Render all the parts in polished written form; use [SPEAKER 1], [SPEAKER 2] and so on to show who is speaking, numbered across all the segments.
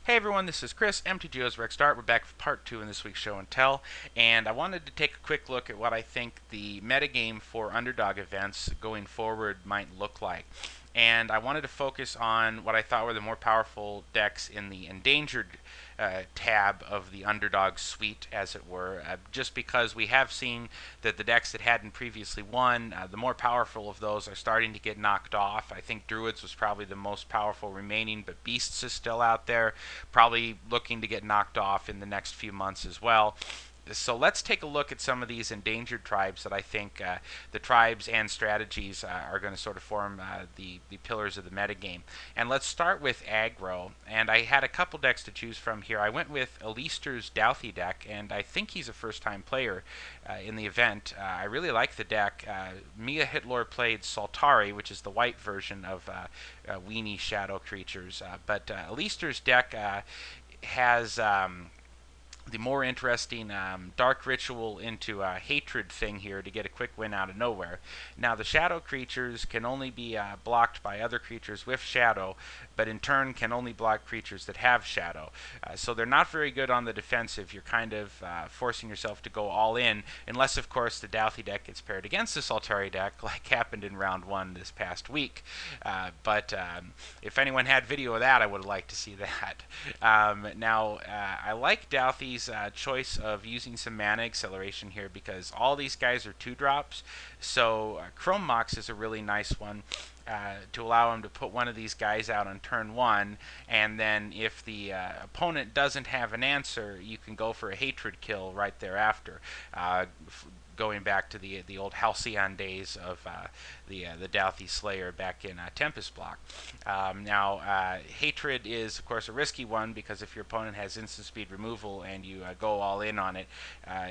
[SPEAKER 1] Hey everyone, this is Chris, MTGO's Rec Start. We're back for part 2 in this week's show and tell, and I wanted to take a quick look at what I think the metagame for underdog events going forward might look like. And I wanted to focus on what I thought were the more powerful decks in the endangered tab of the underdog suite, as it were, just because we have seen that the decks that hadn't previously won, the more powerful of those are starting to get knocked off. I think Druids was probably the most powerful remaining, but Beasts is still out there, probably looking to get knocked off in the next few months as well. So let's take a look at some of these endangered tribes that I think the tribes and strategies are going to sort of form the pillars of the metagame. And let's start with aggro. And I had a couple decks to choose from here. I went with Alister's Douthie deck, and I think he's a first-time player in the event. I really like the deck. Mia Hitlor played Soltari, which is the white version of Weenie Shadow creatures. But Alister's deck has the more interesting dark ritual into a hatred thing here to get a quick win out of nowhere. Now the shadow creatures can only be blocked by other creatures with shadow, but in turn can only block creatures that have shadow. So they're not very good on the defensive. You're kind of forcing yourself to go all in, unless of course the Douthie deck gets paired against the Soltari deck, like happened in round 1 this past week. But if anyone had video of that, I would have liked to see that. Now I like Douthie's choice of using some mana acceleration here because all these guys are 2-drops. So Chrome Mox is a really nice one to allow him to put one of these guys out on turn 1, and then if the opponent doesn't have an answer, you can go for a hatred kill right thereafter. Going back to the old Halcyon days of the Douthie Slayer back in Tempest Block. Now, Hatred is, of course, a risky one because if your opponent has instant speed removal and you go all in on it,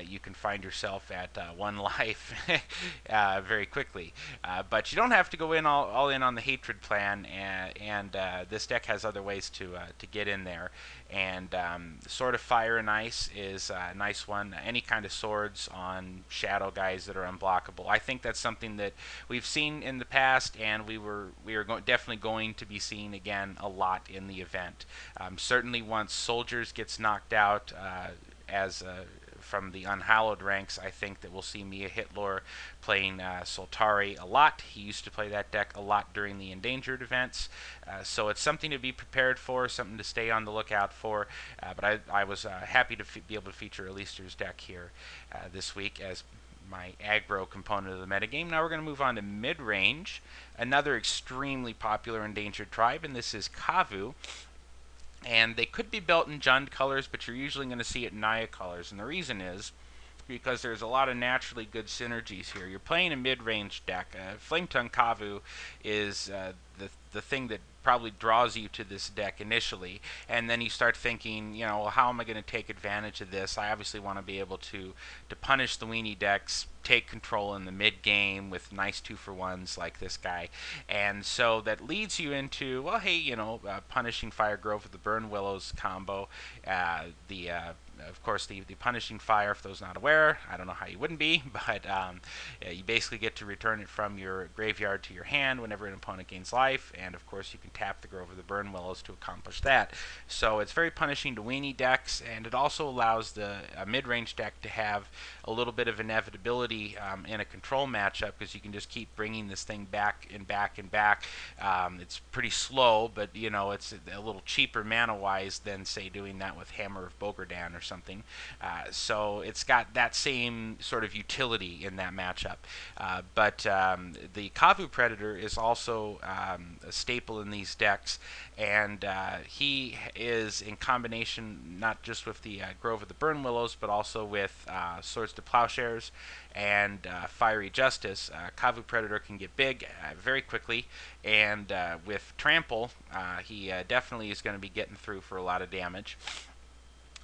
[SPEAKER 1] you can find yourself at 1 life very quickly. But you don't have to go in all in on the Hatred plan, and this deck has other ways to get in there. And Sword of Fire and Ice is a nice one. Any kind of swords on shadow guys that are unblockable. I think that's something that we've seen in the past, and we are definitely going to be seeing again a lot in the event. Certainly, once Soldiers gets knocked out as from the unhallowed ranks, I think that we'll see Mia Hitlor playing Soltari a lot. He used to play that deck a lot during the endangered events, so it's something to be prepared for, something to stay on the lookout for. But I was happy to be able to feature Alister's deck here this week as my aggro component of the metagame. Now we're going to move on to mid-range, another extremely popular endangered tribe, and this is Kavu. And they could be built in Jund colors, but you're usually going to see it in Naya colors. And the reason is because there's a lot of naturally good synergies here. You're playing a mid-range deck. Flametongue Kavu is the thing that probably draws you to this deck initially, and then you start thinking, you know, well, how am I going to take advantage of this? I obviously want to be able to punish the weenie decks, take control in the mid game with nice 2-for-1s like this guy, and so that leads you into, well, hey, you know, punishing Fire Grove with the Burn Willows combo, of course, the punishing fire, for those not aware, I don't know how you wouldn't be, but you basically get to return it from your graveyard to your hand whenever an opponent gains life, and of course you can tap the Grove of the Burn Willows to accomplish that. So it's very punishing to weenie decks, and it also allows the mid-range deck to have a little bit of inevitability in a control matchup, because you can just keep bringing this thing back and back and back. It's pretty slow, but you know, it's a little cheaper mana-wise than, say, doing that with Hammer of Bogardan or something. So it's got that same sort of utility in that matchup. But the Kavu Predator is also a staple in these decks, and he is in combination not just with the Grove of the Burn Willows, but also with Swords to Plowshares and Fiery Justice. Kavu Predator can get big very quickly, and with Trample, he definitely is going to be getting through for a lot of damage.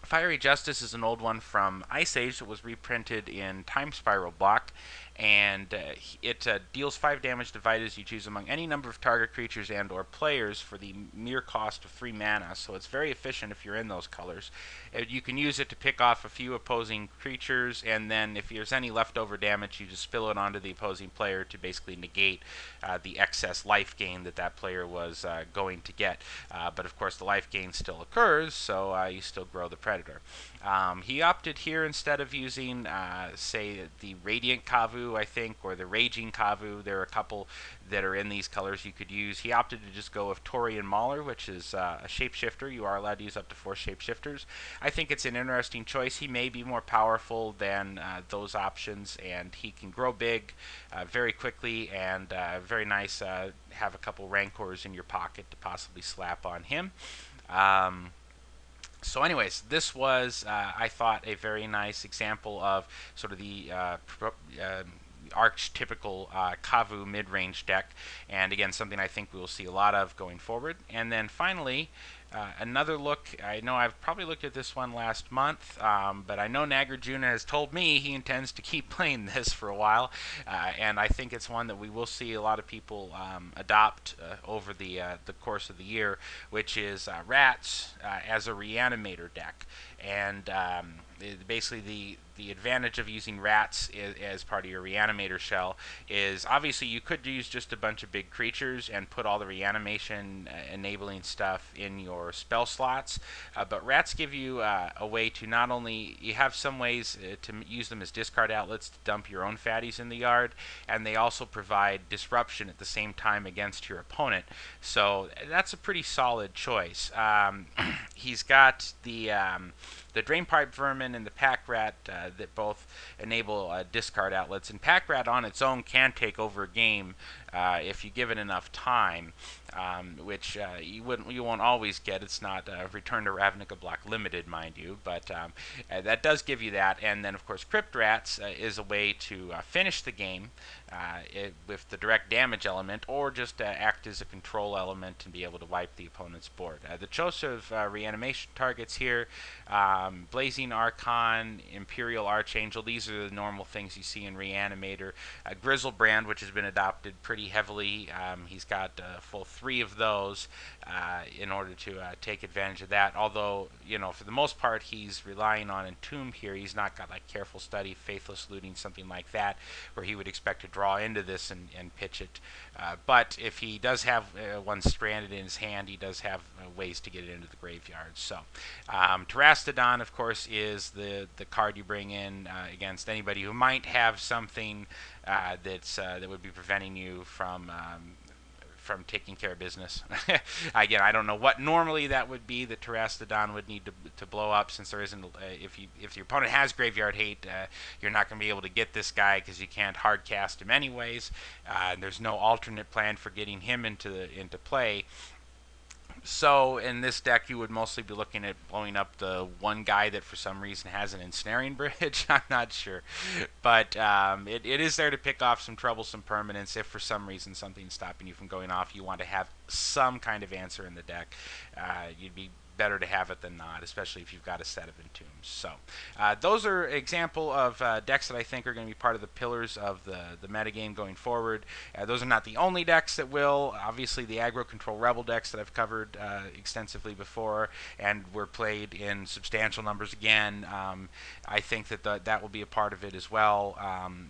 [SPEAKER 1] Fiery Justice is an old one from Ice Age that was reprinted in Time Spiral Block, and it deals 5 damage divided as you choose among any number of target creatures and or players for the mere cost of 3 mana, so it's very efficient if you're in those colors. You can use it to pick off a few opposing creatures, and then if there's any leftover damage, you just spill it onto the opposing player to basically negate the excess life gain that player was going to get. But of course the life gain still occurs, so you still grow the Predator. He opted here, instead of using, say, the Radiant Kavu, I think, or the Raging Kavu, there are a couple that are in these colors you could use. He opted to just go with Taurian Mauler, which is a shapeshifter. You are allowed to use up to 4 shapeshifters. I think it's an interesting choice. He may be more powerful than those options, and he can grow big very quickly, and very nice. Have a couple Rancors in your pocket to possibly slap on him. So anyways, this was, I thought, a very nice example of sort of the archetypical Kavu mid-range deck, and again, something I think we will see a lot of going forward. And then finally, another look. I know I've probably looked at this one last month, but I know Nagarjuna has told me he intends to keep playing this for a while, and I think it's one that we will see a lot of people adopt over the course of the year, which is Rats as a Reanimator deck. And basically the advantage of using Rats as part of your Reanimator shell is, obviously you could use just a bunch of big creatures and put all the reanimation enabling stuff in your spell slots, but Rats give you a way to not only, you have some ways to use them as discard outlets to dump your own fatties in the yard, and they also provide disruption at the same time against your opponent. So that's a pretty solid choice. He's got the Drainpipe Vermin and the Pack Rat that both enable discard outlets, and Pack Rat on its own can take over a game if you give it enough time, which you won't always get. It's not Return to Ravnica block limited, mind you, but that does give you that. And then of course Crypt Rats is a way to finish the game with the direct damage element, or just act as a control element and be able to wipe the opponent's board. The choice of reanimation targets here, Blazing Archon, Imperial Archangel, these are the normal things you see in Reanimator. Grizzlebrand, which has been adopted pretty heavily, he's got a full 3 of those in order to take advantage of that, although, you know, for the most part he's relying on Entomb here. He's not got like Careful Study, Faithless Looting, something like that, where he would expect to draw into this and pitch it. But if he does have one stranded in his hand, he does have ways to get it into the graveyard. So Terastodon, of course, is the card you bring in against anybody who might have something that would be preventing you from taking care of business. Again, I don't know what normally that would be that Terastodon would need to blow up, since there isn't. If your opponent has Graveyard Hate, you're not going to be able to get this guy because you can't hard cast him anyways. There's no alternate plan for getting him into play. So in this deck, you would mostly be looking at blowing up the one guy that for some reason has an Ensnaring Bridge. I'm not sure. But it is there to pick off some troublesome permanents. If for some reason something's stopping you from going off, you want to have some kind of answer in the deck. You'd be better to have it than not, especially if you've got a set of Entombs. So those are example of decks that I think are going to be part of the pillars of the metagame going forward. Those are not the only decks that will. Obviously the aggro control rebel decks that I've covered extensively before and were played in substantial numbers again, I think that will be a part of it as well.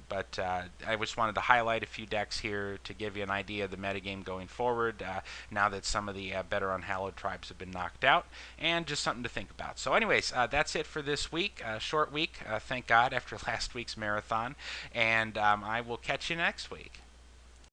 [SPEAKER 1] But I just wanted to highlight a few decks here to give you an idea of the metagame going forward, now that some of the better unhallowed tribes have been knocked out, and just something to think about. So anyways, that's it for this week. Short week, thank God, after last week's marathon, and I will catch you next week.